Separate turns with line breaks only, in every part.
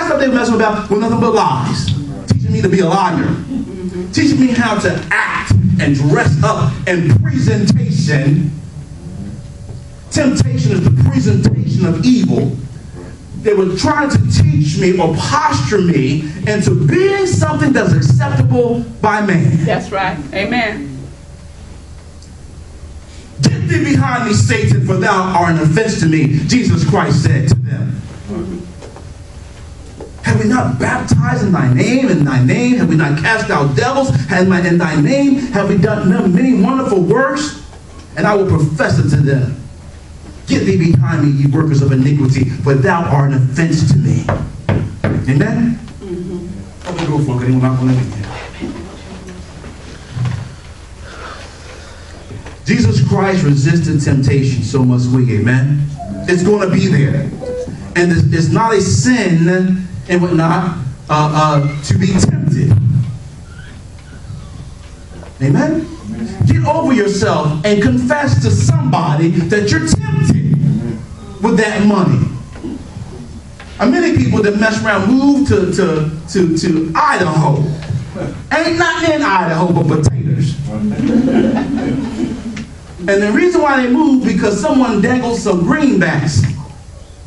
stuff they were messing about was nothing but lies. Teaching me to be a liar. Teaching me how to act and dress up and presentation. Temptation is the presentation of evil. They were trying to teach me or posture me into being something that's acceptable by man.
That's right. Amen.
Get thee behind me, Satan, for thou art an offense to me, Jesus Christ said to them. Have we not baptized in thy name? In thy name have we not cast out devils? In thy name have we done many wonderful works? And I will profess it to them. Get thee behind me, ye workers of iniquity, for thou art an offense to me. Amen? I'm going to go for it. I'm not going to leave. Jesus Christ resisted temptation, so must we. Amen? It's going to be there. And it's not a sin and whatnot to be tempted. Amen? Get over yourself and confess to somebody that you're tempted with that money. Many people that mess around move to Idaho. Ain't nothing in Idaho but potatoes. And the reason why they move because someone dangled some greenbacks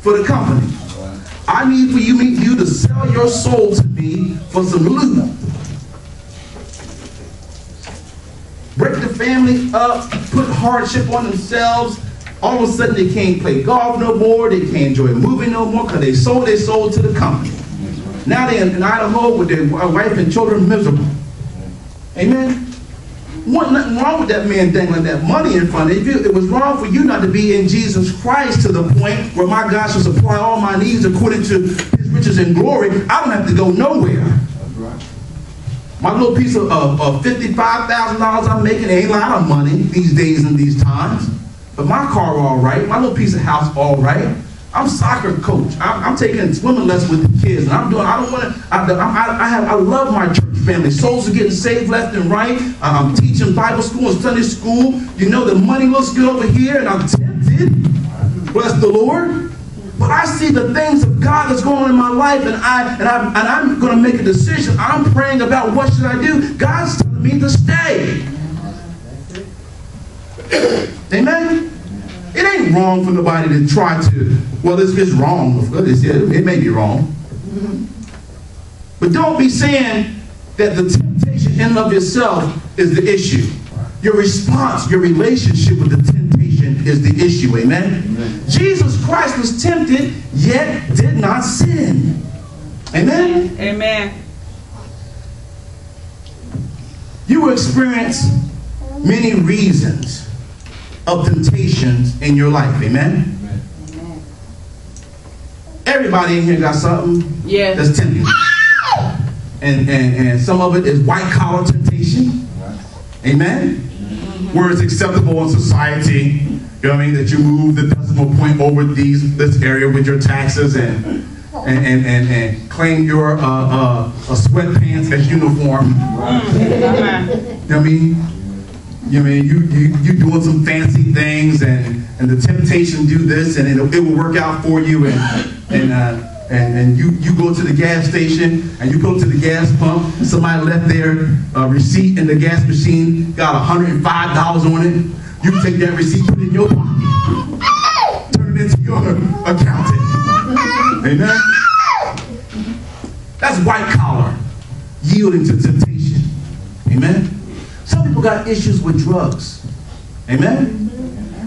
for the company. I need for you to sell your soul to me for some loot. Break the family up, put hardship on themselves. All of a sudden they can't play golf no more, they can't enjoy a movie no more because they sold their soul to the company. Now they're in Idaho with their wife and children miserable. Amen? Wasn't nothing wrong with that man dangling that money in front of you. It was wrong for you not to be in Jesus Christ to the point where my God shall supply all my needs according to his riches and glory. I don't have to go nowhere. My little piece of $55,000 I'm making ain't a lot of money these days and these times. But my car all right. My little piece of house all right. I'm soccer coach. I'm taking swimming lessons with the kids, and I love my church family. Souls are getting saved left and right. I'm teaching Bible school and Sunday school. You know, the money looks good over here, and I'm tempted. Bless the Lord. But I see the things of God that's going on in my life, and I'm going to make a decision. I'm praying about what should I do. God's telling me to stay. Amen. It ain't wrong for nobody to try to, well, it's wrong. It may be wrong. But don't be saying that the temptation in and of itself is the issue. Your response, your relationship with the temptation is the issue. Amen? Amen. Jesus Christ was tempted, yet did not sin. Amen? Amen. You will experience many reasons of temptations in your life. Amen? Amen. Everybody in here got something that's tempting. And some of it is white collar temptation. Amen? Where it's acceptable in society. You know what I mean? That you move the decimal point over this area with your taxes and claim your sweatpants as uniform. You know what I mean? You doing some fancy things and the temptation to do this and it will work out for you and you go to the gas station and you go to the gas pump. Somebody left their receipt in the gas machine, got $105 on it. You take that receipt, put it in your pocket, turn it into your accountant. Amen. That's white collar yielding to temptation. Amen. Some people got issues with drugs. Amen?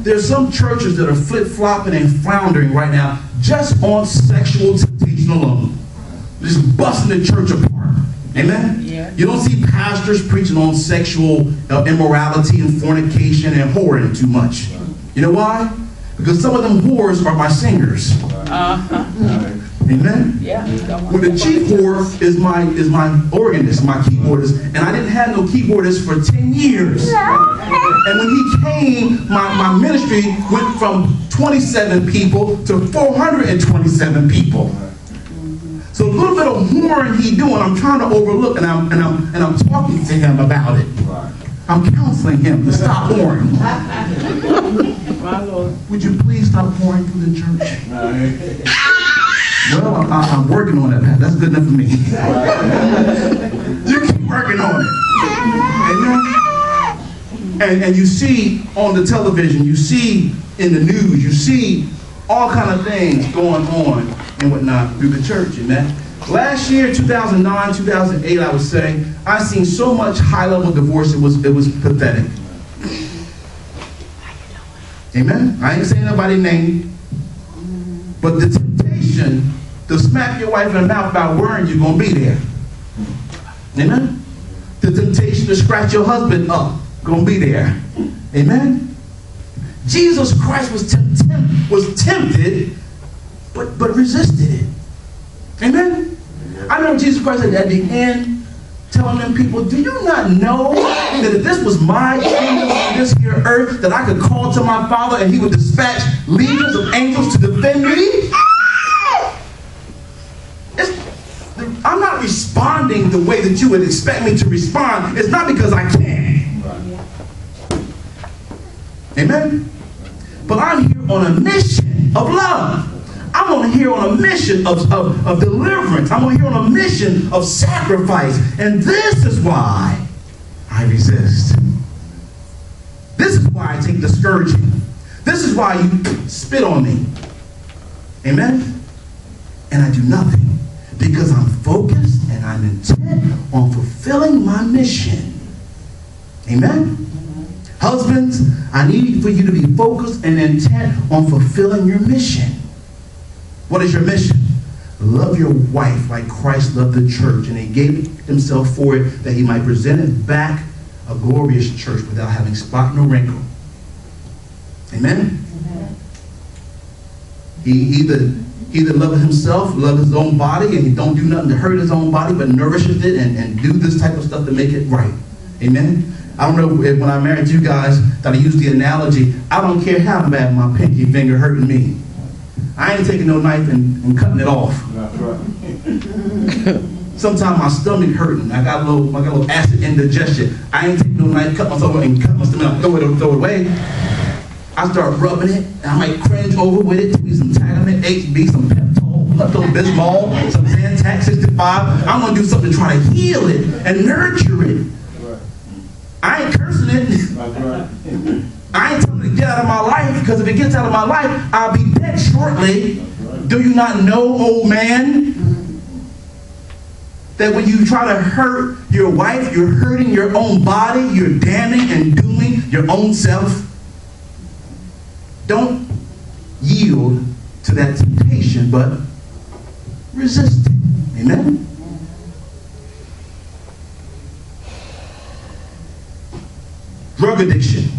There's some churches that are flip-flopping and floundering right now just on sexual temptation alone. Just busting the church apart. Amen? Yeah. You don't see pastors preaching on sexual immorality and fornication and whoring too much. You know why? Because some of them whores are my singers. Amen? Yeah. Well, the chief whore is my organist, my keyboardist, and I didn't have no keyboardist for 10 years. And when he came, my ministry went from 27 people to 427 people. So a little bit of whoring he doing, I'm trying to overlook, and I'm talking to him about it. I'm counseling him to stop whoring. Would you please stop whoring through the church? Well, I'm working on it. That's good enough for me. You keep working on it. Amen? And you see on the television, you see in the news, you see all kind of things going on and whatnot through the church. Amen? Last year, 2009, 2008, I would say, I seen so much high-level divorce, it was pathetic. Amen? I ain't saying nobody's name, but the temptation to smack your wife in the mouth about worrying you're going to be there. Amen? The temptation to scratch your husband up, going to be there. Amen? Jesus Christ was tempted, but resisted it. Amen? I know Jesus Christ at the end telling them people, do you not know that if this was my kingdom on this here earth, that I could call to my Father and he would dispatch legions of angels to defend me? I'm not responding the way that you would expect me to respond. It's not because I can. Amen? But I'm here on a mission of love. I'm on here on a mission of deliverance. I'm on here on a mission of sacrifice. And this is why I resist. This is why I take discouragement. This is why you spit on me. Amen? And I do nothing. Because I'm focused and I'm intent on fulfilling my mission. Amen? Husbands, I need for you to be focused and intent on fulfilling your mission. What is your mission? Love your wife like Christ loved the church, and he gave himself for it that he might present it back a glorious church without having spot nor wrinkle. Amen? He either loves himself, loves his own body, and he don't do nothing to hurt his own body, but nourishes it and do this type of stuff to make it right. Amen? I don't know if when I married you guys that I used the analogy, I don't care how bad my pinky finger hurting me. I ain't taking no knife and cutting it off. That's right. Sometimes my stomach hurting. I got a little acid indigestion. I ain't taking no knife, cut myself and cut my stomach, throw it away. I start rubbing it, and I might cringe over with it. Maybe some Tylenol, HB, some Peptol, Pepto-Bismol, some Zantac 65. I'm gonna do something to try to heal it and nurture it. I ain't cursing it. That's right. I ain't telling it to get out of my life, because if it gets out of my life, I'll be dead shortly. Right. Do you not know, old man, that when you try to hurt your wife, you're hurting your own body, you're damning and dooming your own self? Don't yield to that temptation, but resist it. Amen? Drug addiction.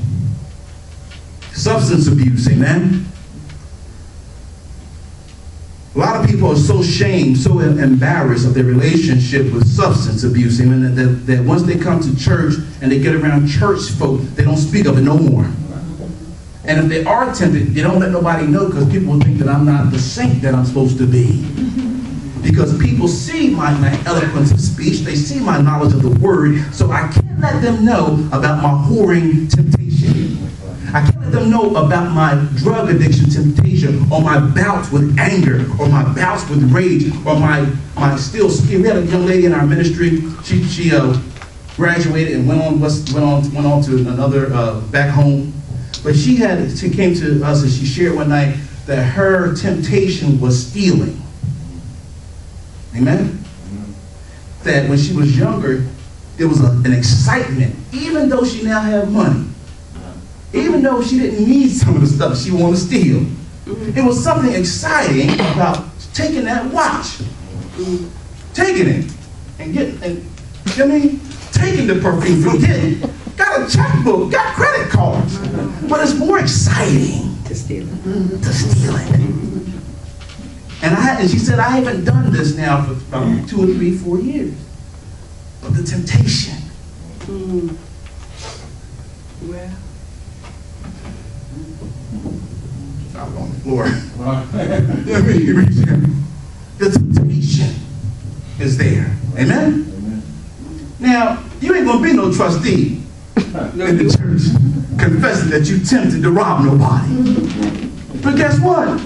Substance abuse, amen? A lot of people are so ashamed, so embarrassed of their relationship with substance abuse, amen, that once they come to church and they get around church folk, they don't speak of it no more. And if they are tempted, they don't let nobody know, because people think that I'm not the saint that I'm supposed to be. Because people see my eloquence of speech, they see my knowledge of the word, so I can't let them know about my whoring temptation. I can't let them know about my drug addiction temptation, or my bouts with anger, or my bouts with rage, or my still skin. We had a young lady in our ministry. She graduated and went on to another back home. But she came to us and she shared one night that her temptation was stealing. Amen? That when she was younger, there was an excitement, even though she now had money. Even though she didn't need some of the stuff she wanted to steal. It was something exciting about taking that watch. Taking it. And taking the perfume from getting. Got a checkbook, got credit cards. But it's more exciting to steal it. And she said, I haven't done this now for about 2 or 3, 4 years. But the temptation. Well, I was on the floor. The temptation is there. Amen? Now, you ain't going to be no trustee in the church confessing that you tempted to rob nobody. But guess what?